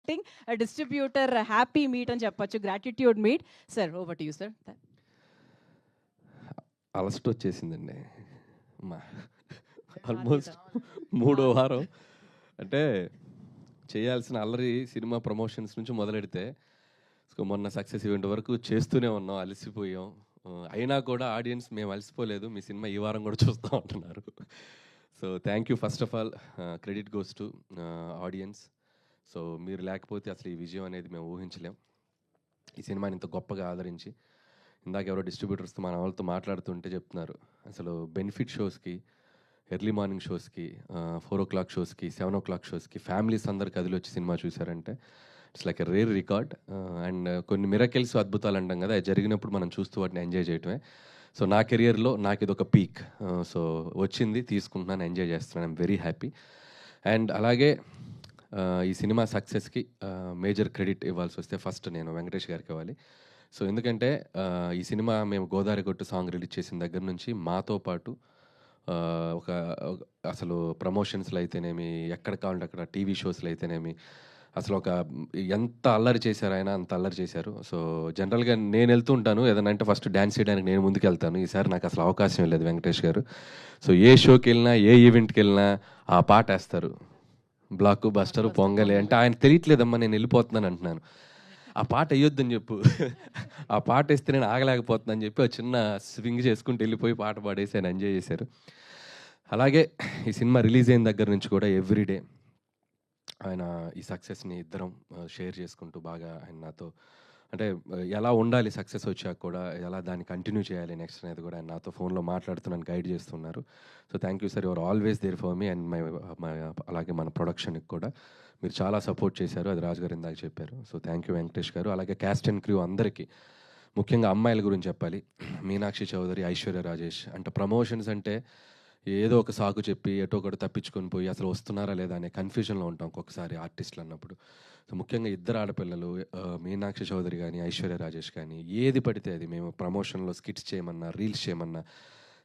Acting distributor happy meet అని చెప్పొచ్చు, gratitude meet. Sir over to you sir. అలసట వచ్చేసిందండి మా ఆల్మోస్ట్ 3వ వారం. అంటే చేయాల్సిన అల్లరి సినిమా ప్రమోషన్స్ నుంచి మొదలెడితే సో మొన్న సక్సెస్ ఈవెంట్ వరకు చేస్తూనే ఉన్నాం, అలసిపోయాం. అయినా కూడా ఆడియన్స్ మేము అలసిపోలేదు, మీ సినిమా ఈ వారం కూడా చూస్తూ ఉంటున్నారు. So thank you first of all, credit goes to audience. So మీరు లేకపోతే అసలు ఈ విజయం అనేది మేము ఊహించలేం. ఈ సినిమాని ఇంత గొప్పగా ఆదరించి, ఇందాక ఎవరో డిస్ట్రిబ్యూటర్స్తో మన వాళ్ళతో మాట్లాడుతుంటే చెప్తున్నారు, అసలు బెనిఫిట్ షోస్కి, ఎర్లీ మార్నింగ్ షోస్కి, 4 o'clock షోస్కి, 7 o'clock షోస్కి ఫ్యామిలీస్ అందరు కదిలి వచ్చి సినిమా చూసారంటే it's like a rare record. And కొన్ని మిరకిల్స్, అద్భుతాలు అంటాం కదా, అది జరిగినప్పుడు మనం చూస్తూ వాటిని ఎంజాయ్ చేయటమే. సో నా కెరియర్లో నాకు ఇది ఒక పీక్. సో వచ్చింది, తీసుకుంటున్నాను, ఎంజాయ్ చేస్తున్నాను, ఐఎమ్ వెరీ హ్యాపీ. అండ్ అలాగే ఈ సినిమా సక్సెస్కి మేజర్ క్రెడిట్ ఇవ్వాల్సి వస్తే ఫస్ట్ నేను వెంకటేష్ గారికి ఇవ్వాలి. సో ఎందుకంటే ఈ సినిమా మేము గోదావరి గొట్టు సాంగ్ రిలీజ్ చేసిన దగ్గర నుంచి మాతో పాటు ఒక అసలు ప్రమోషన్స్లో అయితేనేమి, ఎక్కడ కావాలంటే అక్కడ టీవీ షోస్లో అయితేనేమి, అసలు ఒక ఎంత అల్లరి చేశారు ఆయన, అంత అల్లరి చేశారు. సో జనరల్గా నేను వెళ్తూ ఉంటాను ఏదైనా అంటే ఫస్ట్ డ్యాన్స్ చేయడానికి నేను ముందుకు వెళ్తాను. ఈసారి నాకు అసలు అవకాశం లేదు వెంకటేష్ గారు. సో ఏ షోకి వెళ్ళినా, ఏ ఈవెంట్కి వెళ్ళినా ఆ పాట వేస్తారు, బ్లాక్ బస్టర్ పొంగలే అంటే ఆయన తెలియట్లేదమ్మా నేను వెళ్ళిపోతున్నాను అంటున్నాను. ఆ పాట వేయొద్దని చెప్పు, ఆ పాట వేస్తే నేను ఆగలేకపోతున్నాను చెప్పి ఒక చిన్న స్వింగ్ చేసుకుంటూ వెళ్ళిపోయి పాట పాడేసి ఆయన ఎంజాయ్ చేశారు. అలాగే ఈ సినిమా రిలీజ్ అయిన దగ్గర నుంచి కూడా ఎవ్రీడే ఆయన ఈ సక్సెస్ని ఇద్దరం షేర్ చేసుకుంటూ బాగా ఆయన నాతో అంటే ఎలా ఉండాలి సక్సెస్ వచ్చాక కూడా, ఎలా దాన్ని కంటిన్యూ చేయాలి నెక్స్ట్ అనేది కూడా ఆయన నాతో ఫోన్లో మాట్లాడుతున్నాను, గైడ్ చేస్తున్నారు. So thank you sir, your always there for me and my అలాగే మన ప్రొడక్షన్కి కూడా మీరు చాలా సపోర్ట్ చేశారు, అది రాజు గారు ఇందాక చెప్పారు. సో థ్యాంక్ యూ వెంకటేష్ గారు. అలాగే క్యాస్ట్ అండ్ క్రూ అందరికీ, ముఖ్యంగా అమ్మాయిల గురించి చెప్పాలి. మీనాక్షి చౌదరి, ఐశ్వర్య రాజేష్. అంటే ప్రమోషన్స్ అంటే ఏదో ఒక సాకు చెప్పి ఎటో ఒకటి తప్పించుకొని పోయి అసలు వస్తున్నారా లేదా అనే కన్ఫ్యూజన్లో ఉంటాం ఒక్కొక్కసారి ఆర్టిస్టులు అన్నప్పుడు. సో ముఖ్యంగా ఇద్దరు ఆడపిల్లలు, మీనాక్షి చౌదరి కానీ ఐశ్వర్య రాజేష్ కానీ, ఏది పడితే అది మేము ప్రమోషన్లో స్కిట్స్ చేయమన్నా, రీల్స్ చేయమన్నా,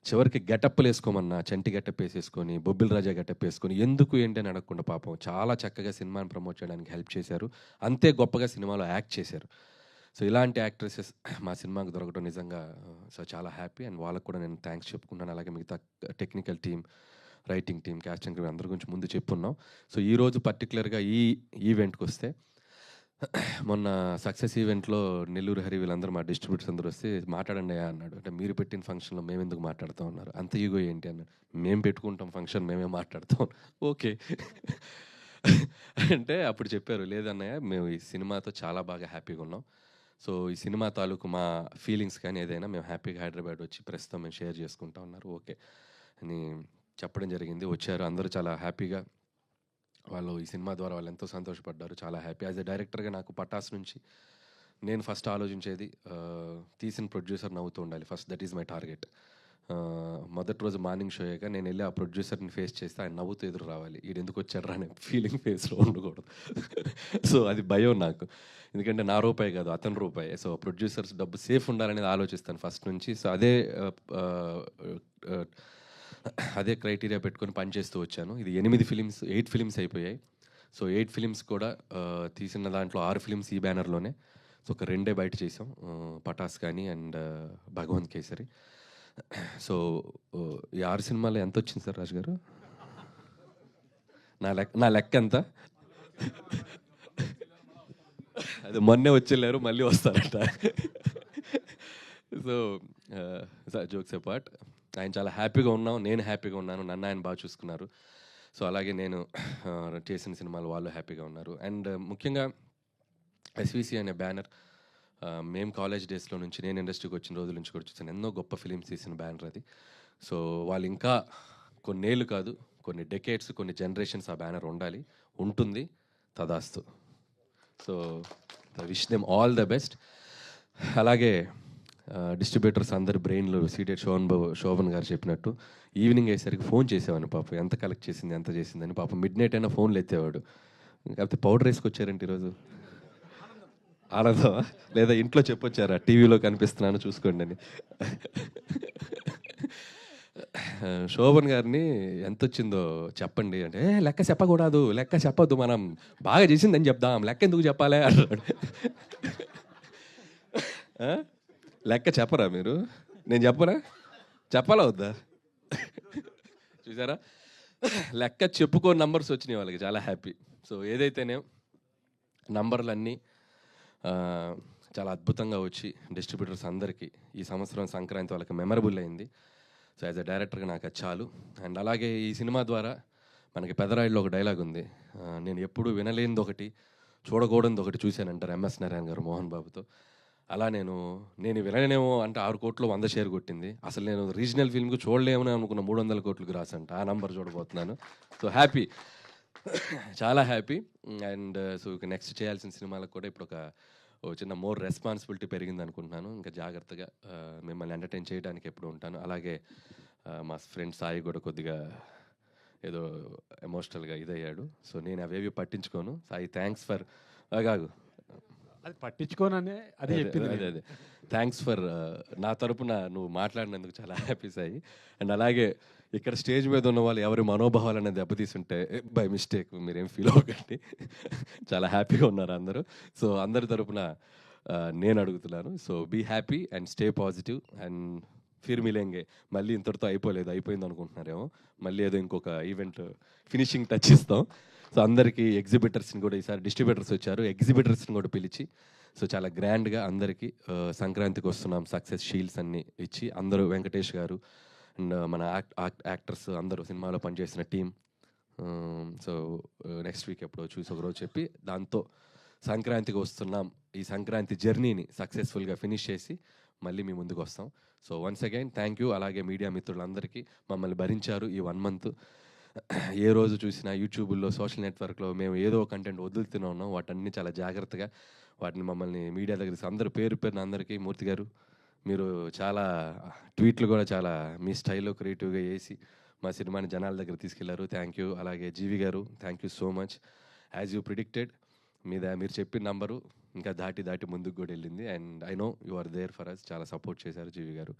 చివరికి గెటప్లు వేసుకోమన్నా చంటి గెటప్ వేసేసుకొని, బొబ్బిల్ రాజా గెటప్ వేసుకొని, ఎందుకు ఏంటి అని అడగకుండా పాపం చాలా చక్కగా సినిమాని ప్రమోట్ చేయడానికి హెల్ప్ చేశారు. అంతే గొప్పగా సినిమాలో యాక్ట్ చేశారు. సో ఇలాంటి యాక్ట్రెసెస్ మా సినిమాకు దొరకడం నిజంగా సో చాలా హ్యాపీ. అండ్ వాళ్ళకు కూడా నేను థ్యాంక్స్ చెప్పుకున్నాను. అలాగే మిగతా technical team, writing team, casting team అందరి గురించి ముందు చెప్పున్నాం. సో ఈరోజు పర్టికులర్గా ఈ ఈవెంట్కి వస్తే, మొన్న సక్సెస్ ఈవెంట్లో నెల్లూరు హరి వీళ్ళందరూ మా డిస్ట్రిబ్యూటర్స్ అందరూ వస్తే మాట్లాడండి అన్నాడు. అంటే మీరు పెట్టిన ఫంక్షన్లో మేము ఎందుకు మాట్లాడుతూ ఉన్నారు, అంత ఈగో ఏంటి అన్నాడు. మేము పెట్టుకుంటాం ఫంక్షన్, మేమే మాట్లాడతాం. ఓకే అంటే అప్పుడు చెప్పారు, లేదన్నయ్య మేము ఈ సినిమాతో చాలా బాగా హ్యాపీగా ఉన్నాం. సో ఈ సినిమా తాలూకు మా ఫీలింగ్స్ కానీ ఏదైనా మేము హ్యాపీగా హైదరాబాద్ వచ్చి ప్రస్తుతం మేము షేర్ చేసుకుంటా ఉన్నారు ఓకే అని చెప్పడం జరిగింది. వచ్చారు అందరూ చాలా హ్యాపీగా, వాళ్ళు ఈ సినిమా ద్వారా వాళ్ళు ఎంతో సంతోషపడ్డారు, చాలా హ్యాపీ. యాజ్ ఎ డైరెక్టర్గా నాకు పటాస్ నుంచి నేను ఫస్ట్ ఆలోచించేది తీసిన ప్రొడ్యూసర్ నవ్వుతూ ఉండాలి first, that is my target. మొదటి రోజు మార్నింగ్ షో అయ్యాక నేను వెళ్ళి ఆ ప్రొడ్యూసర్ని ఫేస్ చేస్తే ఆయన నవ్వుతూ ఎదురు రావాలి, వీడు ఎందుకు వచ్చారా అనే ఫీలింగ్ ఫేస్లో ఉండకూడదు. సో అది భయం నాకు, ఎందుకంటే నా రూపాయి కాదు అతని రూపాయి. సో ప్రొడ్యూసర్స్ డబ్బు సేఫ్ ఉండాలనేది ఆలోచిస్తాను ఫస్ట్ నుంచి. సో అదే క్రైటీరియా పెట్టుకొని పనిచేస్తూ వచ్చాను. ఇది 8 ఫిలిమ్స్ అయిపోయాయి. సో 8 ఫిలిమ్స్ కూడా తీసిన దాంట్లో 6 ఫిలిమ్స్ ఈ బ్యానర్లోనే. సో ఒక 2 బయట చేసాం, పటాస్ కానీ అండ్ భగవంత్ కేసరి. సో ఈ 6 సినిమాలు ఎంత వచ్చింది సార్ రాజు గారు? నా లెక్క ఎంత? అది మొన్నే వచ్చేళ్ళారు, మళ్ళీ వస్తారట. సో జోక్స్ అపార్ట్, ఆయన చాలా హ్యాపీగా ఉన్నాం, నేను హ్యాపీగా ఉన్నాను, నన్ను ఆయన బాగా చూసుకున్నారు. సో అలాగే నేను చేసిన సినిమాలు వాళ్ళు హ్యాపీగా ఉన్నారు. అండ్ ముఖ్యంగా ఎస్విసి అనే బ్యానర్ మేము కాలేజ్ డేస్లో నుంచి, నేను ఇండస్ట్రీకి వచ్చిన రోజుల నుంచి కూడా చూసాను, ఎన్నో గొప్ప ఫిలిమ్స్ తీసిన బ్యానర్ అది. సో వాళ్ళు ఇంకా కొన్నేళ్ళు కాదు, కొన్ని డెకేడ్స్, కొన్ని జనరేషన్స్ ఆ బ్యానర్ ఉండాలి, ఉంటుంది, తదాస్తు. So wish them all the best. అలాగే డిస్ట్రిబ్యూటర్స్ అందరి బ్రెయిన్లో సీటెడ్ శోభన్ గారు చెప్పినట్టు ఈవినింగ్ అయ్యేసరికి ఫోన్ చేసేవాడిని, పాపం ఎంత కలెక్ట్ చేసింది, ఎంత చేసిందని. పాపం మిడ్ నైట్ అయినా ఫోన్లు ఎత్తేవాడు. కాకపోతే పౌడర్ వేసుకొచ్చారంటే ఈరోజు ఆనందమా, లేదా ఇంట్లో చెప్పొచ్చారా టీవీలో కనిపిస్తున్నాను చూసుకోండి అని. శోభన్ గారిని ఎంత వచ్చిందో చెప్పండి అంటే, "ఏ, లెక్క చెప్పకూడదు, లెక్క చెప్పొద్దు, మనం బాగా చేసిందని చెప్దాం, లెక్క ఎందుకు చెప్పాలి" అన్నాడు. ఆ? లెక్క చెప్పరా మీరు? నేను చెప్పరా? చెప్పాలా వద్దా? చూసారా, లెక్క చెప్పుకోని నంబర్స్ వచ్చినాయి వాళ్ళకి, చాలా హ్యాపీ. సో ఏదైతేనే నంబర్లన్నీ ఆ, చాలా అద్భుతంగా వచ్చి డిస్ట్రిబ్యూటర్స్ అందరికీ ఈ సంవత్సరం సంక్రాంతి వాళ్ళకి మెమరబుల్ అయింది. సో యాజ్ అ డైరెక్టర్గా నాకు అది చాలు. అండ్ అలాగే ఈ సినిమా ద్వారా మనకి పెదరాయిలో ఒక డైలాగ్ ఉంది, నేను ఎప్పుడు వినలేనిది ఒకటి, చూడకూడనిది ఒకటి చూశానంటారు ఎంఎస్ నారాయణ గారు మోహన్ బాబుతో. అలా నేను వినలేనేమో అంటే 6 కోట్లు 100 షేర్ కొట్టింది. అసలు నేను రీజనల్ ఫిల్మ్కి చూడలేమని అనుకున్న 300 కోట్లకు రాసంట. ఆ నంబర్ చూడబోతున్నాను. సో హ్యాపీ, చాలా హ్యాపీ. అండ్ సో ఇక నెక్స్ట్ చేయాల్సిన సినిమాలకు కూడా ఇప్పుడు ఓ చిన్న మోర్ రెస్పాన్సిబిలిటీ పెరిగింది అనుకుంటున్నాను. ఇంకా జాగ్రత్తగా మిమ్మల్ని ఎంటర్టైన్ చేయడానికి ఎప్పుడు ఉంటాను. అలాగే మా ఫ్రెండ్ సాయి కూడా కొద్దిగా ఏదో ఎమోషనల్గా ఇదయ్యాడు. సో నేను అవేవి పట్టించుకోను. సాయి థ్యాంక్స్ ఫర్ ఆగాగు అది పట్టించుకోననే అదే చెప్పింది. అదే థ్యాంక్స్ ఫర్ నా తరపున నువ్వు మాట్లాడినందుకు చాలా హ్యాపీ సాయి. అండ్ అలాగే ఇక్కడ స్టేజ్ మీద ఉన్న వాళ్ళు ఎవరి మనోభావాలనే దెబ్బతీసుంటే బై మిస్టేక్ మీరేం ఫీల్ అవ్వకండి. చాలా హ్యాపీగా ఉన్నారు అందరూ. సో అందరి తరపున నేను అడుగుతున్నాను, so be happy and stay positive and ఫిర్ మిలేంగే. మళ్ళీ ఇంతటితో అయిపోయింది అనుకుంటున్నారేమో, మళ్ళీ ఏదో ఇంకొక ఈవెంట్ ఫినిషింగ్ టచ్ ఇస్తాం. సో అందరికీ ఎగ్జిబిటర్స్ని కూడా, ఈసారి డిస్ట్రిబ్యూటర్స్ వచ్చారు, ఎగ్జిబిటర్స్ని కూడా పిలిచి సో చాలా గ్రాండ్గా అందరికీ సంక్రాంతికి వస్తున్నాం సక్సెస్ షీల్డ్స్ అన్నీ ఇచ్చి, అందరూ వెంకటేష్ గారు అండ్ మన యాక్టర్స్ అందరూ సినిమాలో పనిచేసిన టీం, సో నెక్స్ట్ వీక్ ఎప్పుడో చూసి ఒకరోజు చెప్పి దాంతో సంక్రాంతికి వస్తున్నాం, ఈ సంక్రాంతి జర్నీని సక్సెస్ఫుల్గా ఫినిష్ చేసి మళ్ళీ మీ ముందుకు వస్తాం. So once again thank you. అలాగే మీడియా మిత్రులందరికీ మమ్మల్ని భరించారు ఈ 1 మంత్. ఏ రోజు చూసినా యూట్యూబ్లో సోషల్ నెట్వర్క్లో మేము ఏదో కంటెంట్ వదులుతూనే ఉన్నాం. వాటన్ని చాలా జాగ్రత్తగా వాటిని మమ్మల్ని మీడియా దగ్గర అందరూ పేరు పేరున అందరికీ, మూర్తి గారు మీరు చాలా ట్వీట్లు కూడా చాలా మీ స్టైల్లో క్రియేటివ్గా వేసి మా సినిమాని జనాల దగ్గర తీసుకెళ్లారు. Thank you. అలాగే జీవి గారు thank you so much. As you predicted మీరు చెప్పిన నంబరు ఇంకా దాటి ముందుకు కూడా వెళ్ళింది. And I know you are there for us. చాలా సపోర్ట్ చేశారు జీవి గారు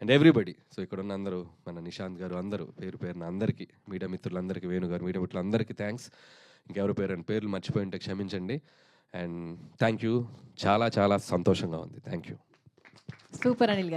అండ్ ఎవ్రీబడి. సో ఇక్కడ ఉన్న అందరూ, మన నిశాంత్ గారు, అందరూ పేరు పేరున అందరికీ, మీడియా మిత్రులందరికీ, వేణు గారు, మీడియా మిత్రులందరికీ థ్యాంక్స్. ఇంకెవరు పేర్లు మర్చిపోయి ఉంటే క్షమించండి. And thank you. చాలా చాలా సంతోషంగా ఉంది. Thank you. సూపర్ అనిల్ గారు.